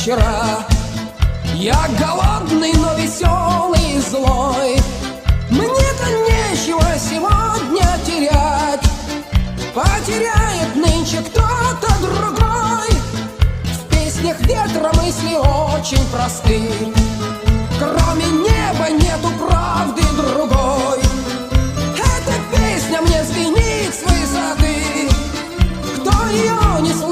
вчера. Я голодный, но веселый и злой. Мне-то нечего сегодня терять. Потеряет нынче кто-то другой. В песнях ветра мысли очень просты. Кроме неба нету правды другой. Эта песня мне звенит с высоты. Кто ее не слышит,